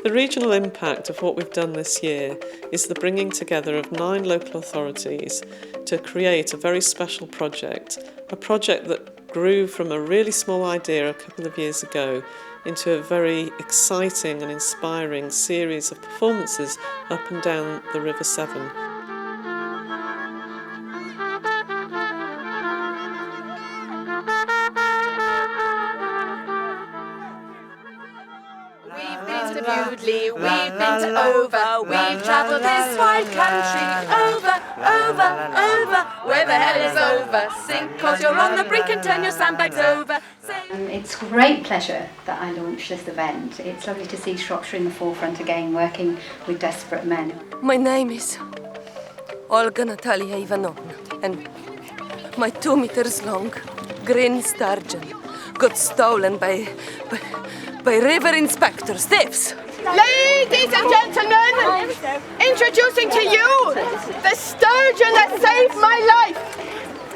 The regional impact of what we've done this year is the bringing together of 9 local authorities to create a very special project, a project that grew from a really small idea a couple of years ago into a very exciting and inspiring series of performances up and down the River Severn. We've been to over, we've travelled this wide country, over, where the hell is over? Sing, 'cause you're on the brink and turn your sandbags over. It's a great pleasure that I launched this event. It's lovely to see Shropshire in the forefront again, working with desperate men. My name is Olga Natalia Ivanovna, and my 2 meters long green sturgeon got stolen by river inspectors, thieves. Ladies and gentlemen, introducing to you the sturgeon that saved my life.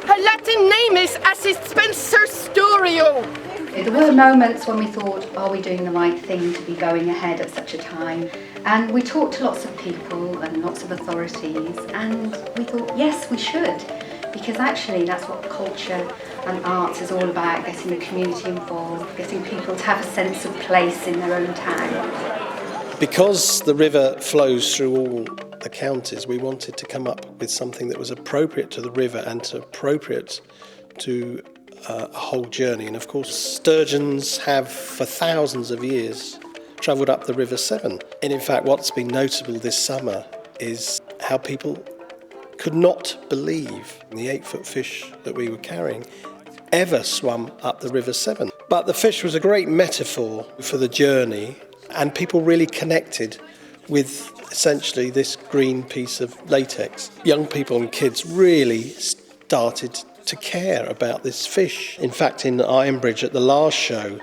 Her Latin name is Assispenser Sturio. There were moments when we thought, are we doing the right thing to be going ahead at such a time? And we talked to lots of people and lots of authorities, and we thought, yes, we should, because actually that's what culture and arts is all about, getting the community involved, getting people to have a sense of place in their own town. Because the river flows through all the counties, we wanted to come up with something that was appropriate to the river and appropriate to a whole journey. And of course, sturgeons have for thousands of years travelled up the River Severn. And in fact, what's been notable this summer is how people could not believe the 8-foot fish that we were carrying ever swum up the River Severn. But the fish was a great metaphor for the journey, and people really connected with essentially this green piece of latex. Young people and kids really started to care about this fish. In fact, in Ironbridge at the last show,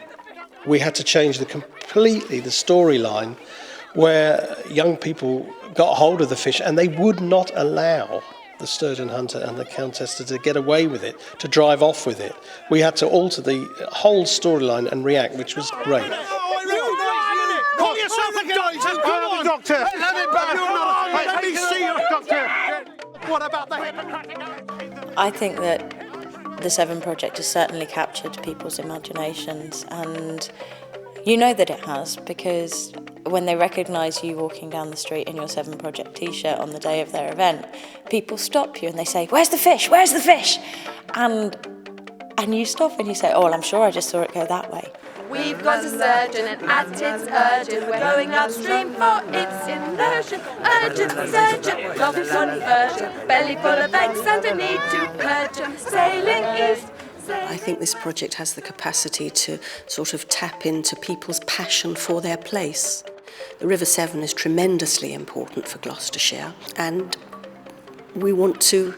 we had to change completely the storyline, where young people got hold of the fish and they would not allow the sturgeon hunter and the countess to get away with it, to drive off with it. We had to alter the whole storyline and react, which was great. Call yourself a doctor! Come on, doctor! Let it back! Let me see you, doctor! What about the Hippocratic Oath? I think that the Severn Project has certainly captured people's imaginations, and you know that it has, because when they recognise you walking down the street in your Severn Project t-shirt on the day of their event, people stop you and they say, "Where's the fish? Where's the fish?" And you stop and you say, "Oh, well, I'm sure I just saw it go that way." We've got a sturgeon and at its urgent, we're going upstream for its immersion. Urgent sturgeon, coffee conversion, belly full of eggs and a need to purge 'em. Sailing east. I think this project has the capacity to sort of tap into people's passion for their place. The River Severn is tremendously important for Gloucestershire, and we want to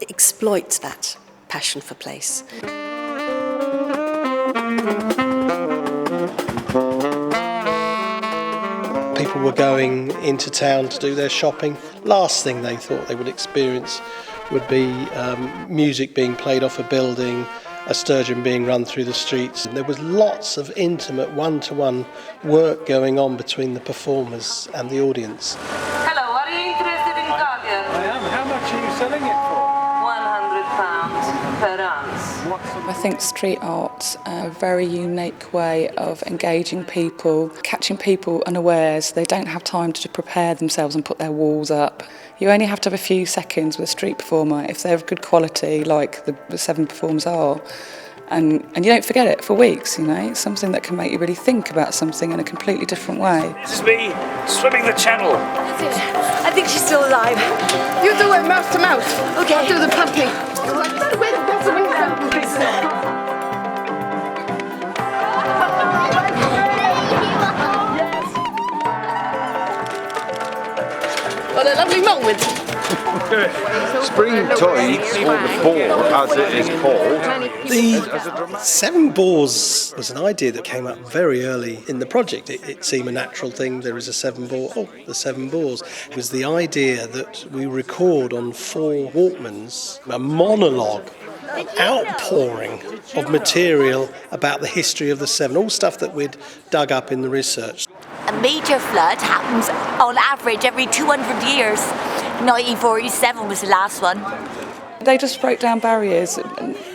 exploit that passion for place. People were going into town to do their shopping. Last thing they thought they would experience would be music being played off a building, a sturgeon being run through the streets. And there was lots of intimate one-to-one work going on between the performers and the audience. Hello, are you interested in caviar? I am. How much are you selling it for? £100 per ounce. I think street art's a very unique way of engaging people, catching people unawares. They don't have time to prepare themselves and put their walls up. You only have to have a few seconds with a street performer if they're of good quality, like the 7 performers are. And you don't forget it for weeks, you know. It's something that can make you really think about something in a completely different way. This is me swimming the channel. That's it. I think she's still alive. You do it mouth to mouth. Okay. I'll do the pumping. What a lovely moment. Spring Tides, or the Boar as it is called. The 7 boars was an idea that came up very early in the project. It seemed a natural thing. There is a 7 boar. Oh, the 7 boars. It was the idea that we record on 4 Walkmans a monologue, an outpouring of material about the history of the 7, all stuff that we'd dug up in the research. A major flood happens on average every 200 years. 1947 was the last one. They just broke down barriers.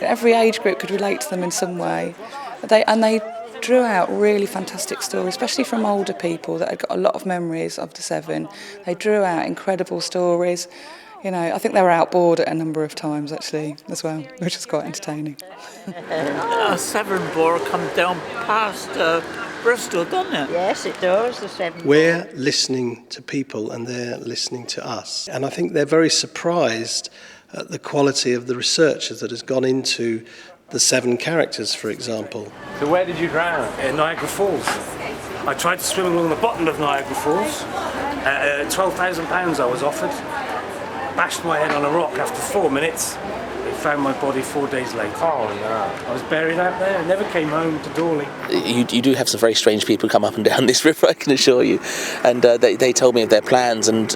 Every age group could relate to them in some way. They drew out really fantastic stories, especially from older people that had got a lot of memories of the Severn. They drew out incredible stories. You know, I think they were outboard a number of times actually as well, which was quite entertaining. Severn Bore come down past Bristol, doesn't it? Yes, it does, the Severn. We're listening to people and they're listening to us. And I think they're very surprised at the quality of the research that has gone into the Severn characters, for example. So where did you drown? In Niagara Falls. I tried to swim along the bottom of Niagara Falls. £12,000 I was offered. Bashed my head on a rock after 4 minutes. They found my body 4 days later. Oh no. I was buried out there. I never came home to Dawley. You do have some very strange people come up and down this river, I can assure you. And they told me of their plans, and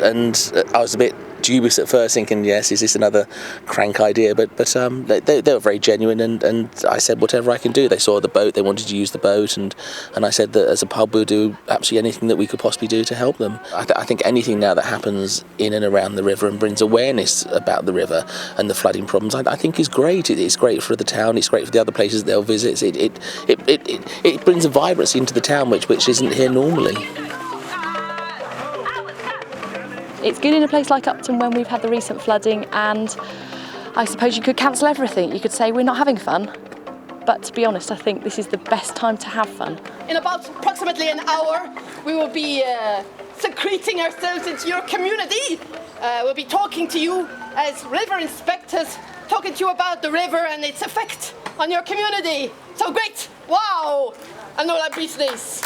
I was a bit dubious at first, thinking, yes, is this another crank idea? But they were very genuine, and I said whatever I can do. They saw the boat, they wanted to use the boat, and I said that as a pub we'll do absolutely anything that we could possibly do to help them. I think anything now that happens in and around the river and brings awareness about the river and the flooding problems, I think is great. It's great for the town, it's great for the other places they'll visit. It brings a vibrancy into the town which isn't here normally. It's good in a place like Upton when we've had the recent flooding, and I suppose you could cancel everything. You could say we're not having fun, but to be honest, I think this is the best time to have fun. In about approximately an hour, we will be secreting ourselves into your community. We'll be talking to you as river inspectors, talking to you about the river and its effect on your community. So great! Wow! And all our business.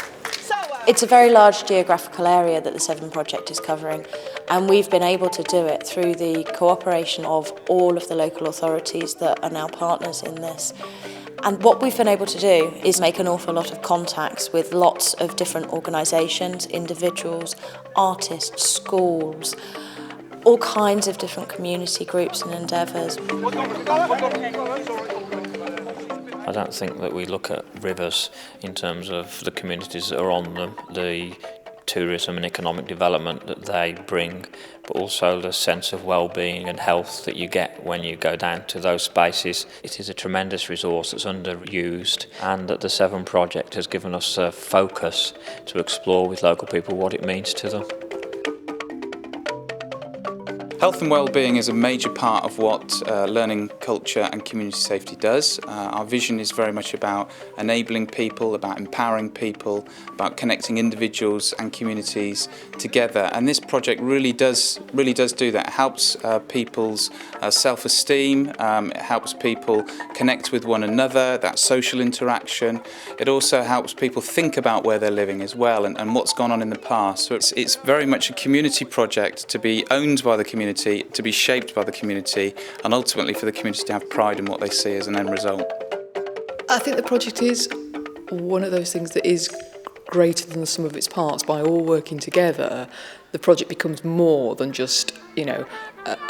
It's a very large geographical area that the Severn Project is covering, and we've been able to do it through the cooperation of all of the local authorities that are now partners in this. And what we've been able to do is make an awful lot of contacts with lots of different organisations, individuals, artists, schools, all kinds of different community groups and endeavours. I don't think that we look at rivers in terms of the communities that are on them, the tourism and economic development that they bring, but also the sense of well-being and health that you get when you go down to those spaces. It is a tremendous resource that's underused, and that the Severn Project has given us a focus to explore with local people what it means to them. Health and wellbeing is a major part of what learning, culture and community safety does. Our vision is very much about enabling people, about empowering people, about connecting individuals and communities together. And this project really does do that. It helps people's self-esteem, it helps people connect with one another, that social interaction. It also helps people think about where they're living as well and what's gone on in the past. So it's very much a community project to be owned by the community, to be shaped by the community, and ultimately for the community to have pride in what they see as an end result. I think the project is one of those things that is greater than the sum of its parts. By all working together, the project becomes more than just,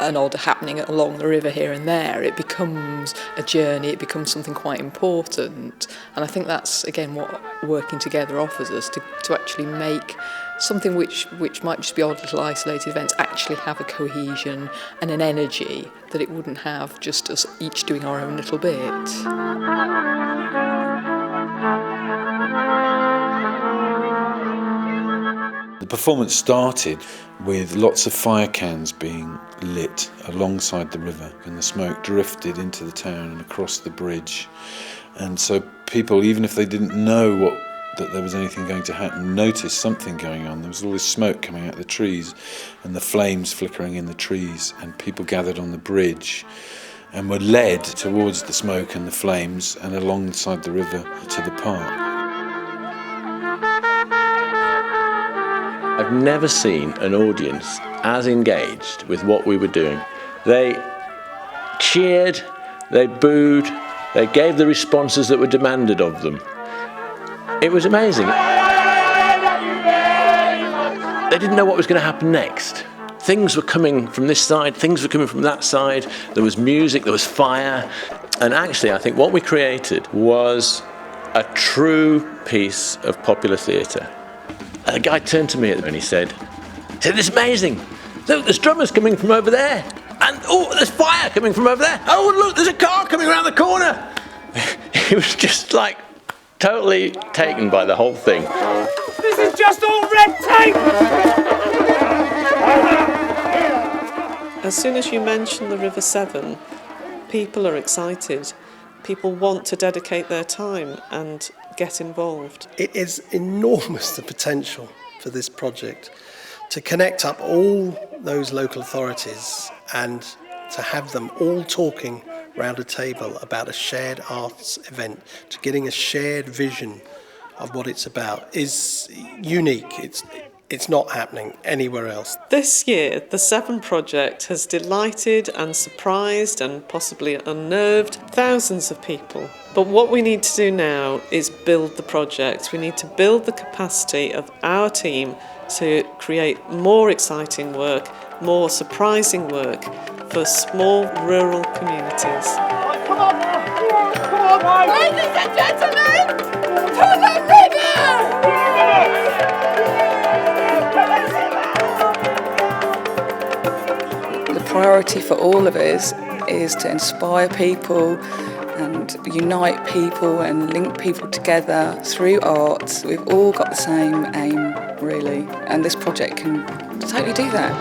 an odd happening along the river here and there. It becomes a journey, it becomes something quite important. And I think that's, again, what working together offers us, to actually make something which might just be odd little isolated events actually have a cohesion and an energy that it wouldn't have just us each doing our own little bit. The performance started with lots of fire cans being lit alongside the river, and the smoke drifted into the town and across the bridge. And so people, even if they didn't know that there was anything going to happen, noticed something going on. There was all this smoke coming out of the trees and the flames flickering in the trees, and people gathered on the bridge and were led towards the smoke and the flames and alongside the river to the park. I've never seen an audience as engaged with what we were doing. They cheered, they booed, they gave the responses that were demanded of them. It was amazing. They didn't know what was going to happen next. Things were coming from this side, things were coming from that side. There was music, there was fire. And actually, I think what we created was a true piece of popular theatre. And the guy turned to me and he said, "This is amazing. Look, there's drummers coming from over there. And oh, there's fire coming from over there. Oh, look, there's a car coming around the corner." He was just like totally taken by the whole thing. This is just all red tape! As soon as you mention the River Severn, people are excited. People want to dedicate their time and get involved. It is enormous, the potential for this project to connect up all those local authorities and to have them all talking round a table about a shared arts event, to getting a shared vision of what it's about, is unique. It's not happening anywhere else. This year, the Severn Project has delighted and surprised and possibly unnerved thousands of people. But what we need to do now is build the project. We need to build the capacity of our team to create more exciting work, more surprising work for small rural communities. Come on! Ladies and gentlemen, to the river! The priority for all of us is to inspire people and unite people and link people together through art. We've all got the same aim, really, and this project can totally do that.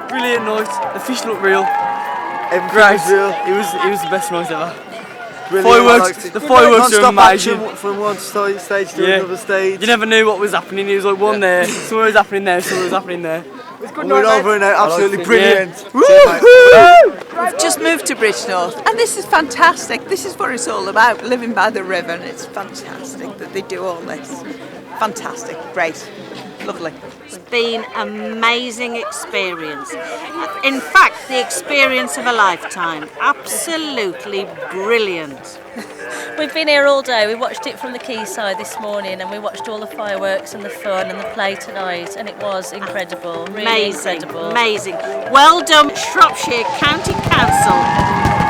Brilliant night. The fish looked real. Great. It was the best night ever. Fireworks. The fireworks were amazing. From one stage to another stage. You never knew what was happening. It was like one there, something was happening there, something was happening there. We're over now. Absolutely brilliant. We've just moved to Bridgnorth, and this is fantastic. This is what it's all about, living by the river, and it's fantastic that they do all this. Fantastic, great, lovely. It's been an amazing experience. In fact, the experience of a lifetime. Absolutely brilliant. We've been here all day. We watched it from the quayside this morning, and we watched all the fireworks and the fun and the play tonight, and it was incredible, really Amazing, incredible. amazing. Well done, Shropshire County Council.